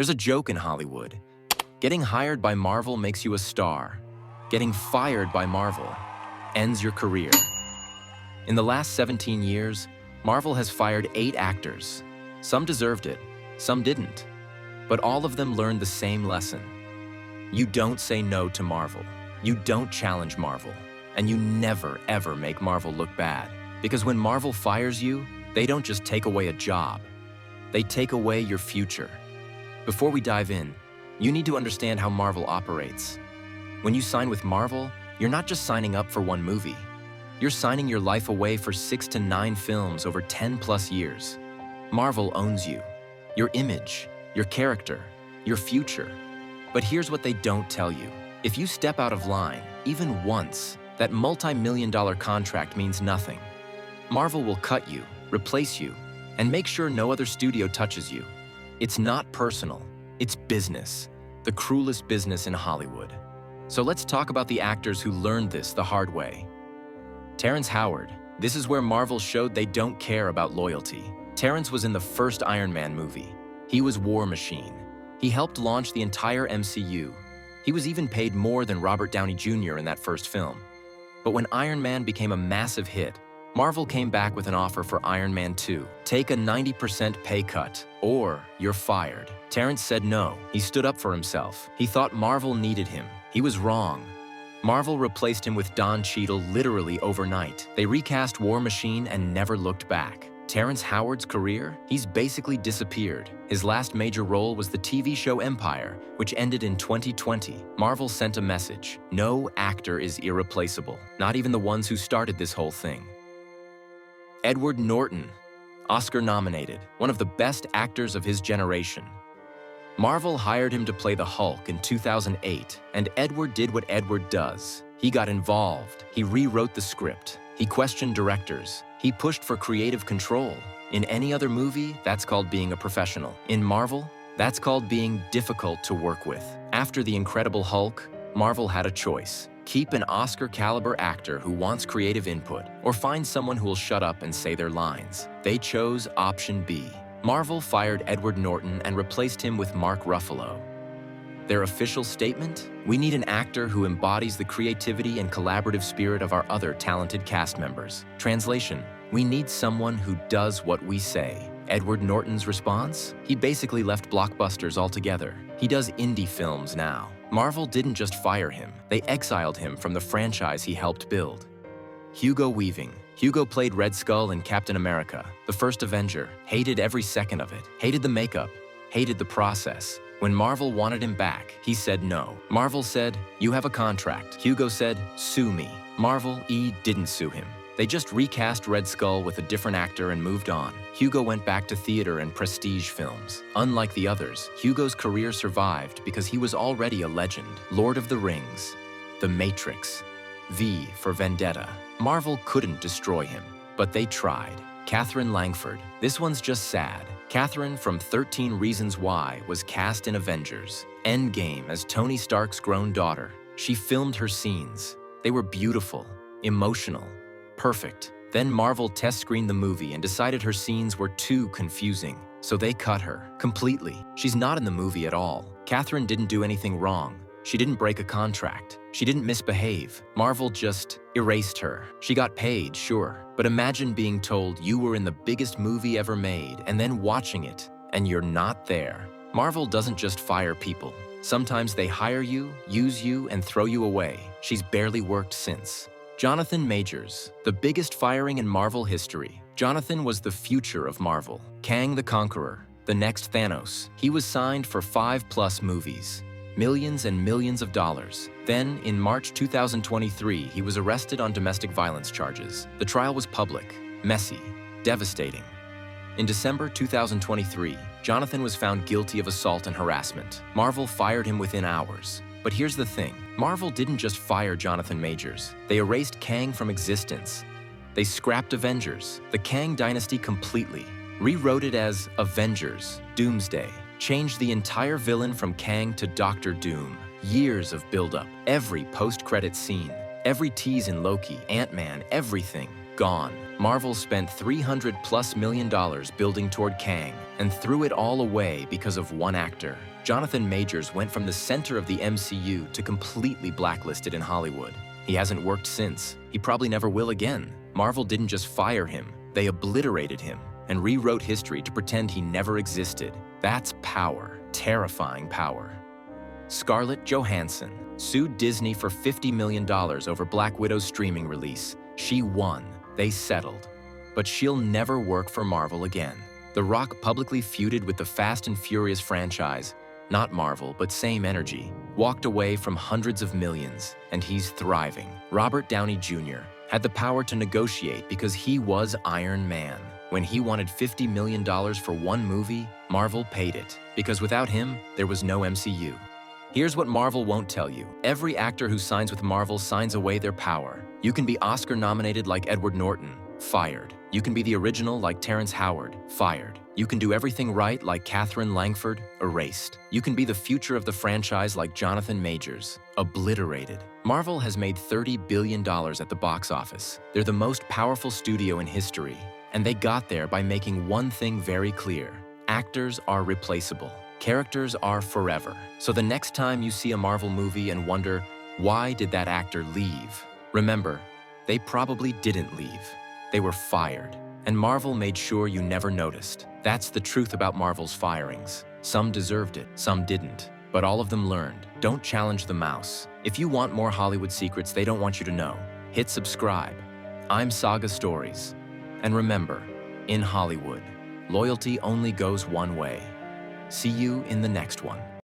There's a joke in Hollywood. Getting hired by Marvel makes you a star. Getting fired by Marvel ends your career. In the last 17 years, Marvel has fired 8 actors. Some deserved it, some didn't. But all of them learned the same lesson. You don't say no to Marvel. You don't challenge Marvel. And you never, ever make Marvel look bad. Because when Marvel fires you, they don't just take away a job. They take away your future. Before we dive in, you need to understand how Marvel operates. When you sign with Marvel, you're not just signing up for one movie. You're signing your life away for 6 to 9 films over 10+ years. Marvel owns you, your image, your character, your future. But here's what they don't tell you. If you step out of line, even once, that multi-million-dollar contract means nothing. Marvel will cut you, replace you, and make sure no other studio touches you. It's not personal, it's business, the cruelest business in Hollywood. So let's talk about the actors who learned this the hard way. Terrence Howard. This is where Marvel showed they don't care about loyalty. Terrence was in the first Iron Man movie. He was War Machine. He helped launch the entire MCU. He was even paid more than Robert Downey Jr. in that first film. But when Iron Man became a massive hit, Marvel came back with an offer for Iron Man 2. Take a 90% pay cut, or you're fired. Terrence said no. He stood up for himself. He thought Marvel needed him. He was wrong. Marvel replaced him with Don Cheadle literally overnight. They recast War Machine and never looked back. Terrence Howard's career? He's basically disappeared. His last major role was the TV show Empire, which ended in 2020. Marvel sent a message. No actor is irreplaceable, not even the ones who started this whole thing. Edward Norton, Oscar-nominated, one of the best actors of his generation. Marvel hired him to play the Hulk in 2008, and Edward did what Edward does. He got involved. He rewrote the script. He questioned directors. He pushed for creative control. In any other movie, that's called being a professional. In Marvel, that's called being difficult to work with. After The Incredible Hulk, Marvel had a choice. Keep an Oscar-caliber actor who wants creative input, or find someone who will shut up and say their lines. They chose option B. Marvel fired Edward Norton and replaced him with Mark Ruffalo. Their official statement? We need an actor who embodies the creativity and collaborative spirit of our other talented cast members. Translation: we need someone who does what we say. Edward Norton's response? He basically left blockbusters altogether. He does indie films now. Marvel didn't just fire him, they exiled him from the franchise he helped build. Hugo Weaving. Hugo played Red Skull in Captain America, the first Avenger, hated every second of it, hated the makeup, hated the process. When Marvel wanted him back, he said no. Marvel said, you have a contract. Hugo said, sue me. Marvel didn't sue him. They just recast Red Skull with a different actor and moved on. Hugo went back to theater and prestige films. Unlike the others, Hugo's career survived because he was already a legend. Lord of the Rings, The Matrix, V for Vendetta. Marvel couldn't destroy him, but they tried. Catherine Langford. This one's just sad. Catherine from 13 Reasons Why was cast in Avengers Endgame as Tony Stark's grown daughter. She filmed her scenes. They were beautiful, emotional, perfect. Then Marvel test-screened the movie and decided her scenes were too confusing, so they cut her completely. She's not in the movie at all. Catherine didn't do anything wrong. She didn't break a contract. She didn't misbehave. Marvel just erased her. She got paid, sure, but imagine being told you were in the biggest movie ever made and then watching it, and you're not there. Marvel doesn't just fire people. Sometimes they hire you, use you, and throw you away. She's barely worked since. Jonathan Majors, the biggest firing in Marvel history. Jonathan was the future of Marvel. Kang the Conqueror, the next Thanos. He was signed for 5+ movies. Millions and millions of dollars. Then, in March 2023, he was arrested on domestic violence charges. The trial was public, messy, devastating. In December 2023, Jonathan was found guilty of assault and harassment. Marvel fired him within hours. But here's the thing. Marvel didn't just fire Jonathan Majors. They erased Kang from existence. They scrapped Avengers, the Kang Dynasty completely, rewrote it as Avengers, Doomsday, changed the entire villain from Kang to Dr. Doom. Years of buildup, every post-credit scene, every tease in Loki, Ant-Man, everything. gone. Marvel spent $300+ million building toward Kang and threw it all away because of one actor. Jonathan Majors went from the center of the MCU to completely blacklisted in Hollywood. He hasn't worked since. He probably never will again. Marvel didn't just fire him, they obliterated him and rewrote history to pretend he never existed. That's power, terrifying power. Scarlett Johansson sued Disney for $50 million over Black Widow's streaming release. She won. They settled. But she'll never work for Marvel again. The Rock publicly feuded with the Fast and Furious franchise. Not Marvel, but same energy. Walked away from hundreds of millions, and he's thriving. Robert Downey Jr. had the power to negotiate because he was Iron Man. When he wanted $50 million for one movie, Marvel paid it, because without him, there was no MCU. Here's what Marvel won't tell you. Every actor who signs with Marvel signs away their power. You can be Oscar-nominated like Edward Norton, fired. You can be the original like Terrence Howard, fired. You can do everything right like Catherine Langford, erased. You can be the future of the franchise like Jonathan Majors, obliterated. Marvel has made $30 billion at the box office. They're the most powerful studio in history, and they got there by making one thing very clear. Actors are replaceable. Characters are forever. So the next time you see a Marvel movie and wonder, why did that actor leave? Remember, they probably didn't leave. They were fired. And Marvel made sure you never noticed. That's the truth about Marvel's firings. Some deserved it, some didn't. But all of them learned. Don't challenge the mouse. If you want more Hollywood secrets they don't want you to know, hit subscribe. I'm Saga Stories. And remember, in Hollywood, loyalty only goes one way. See you in the next one.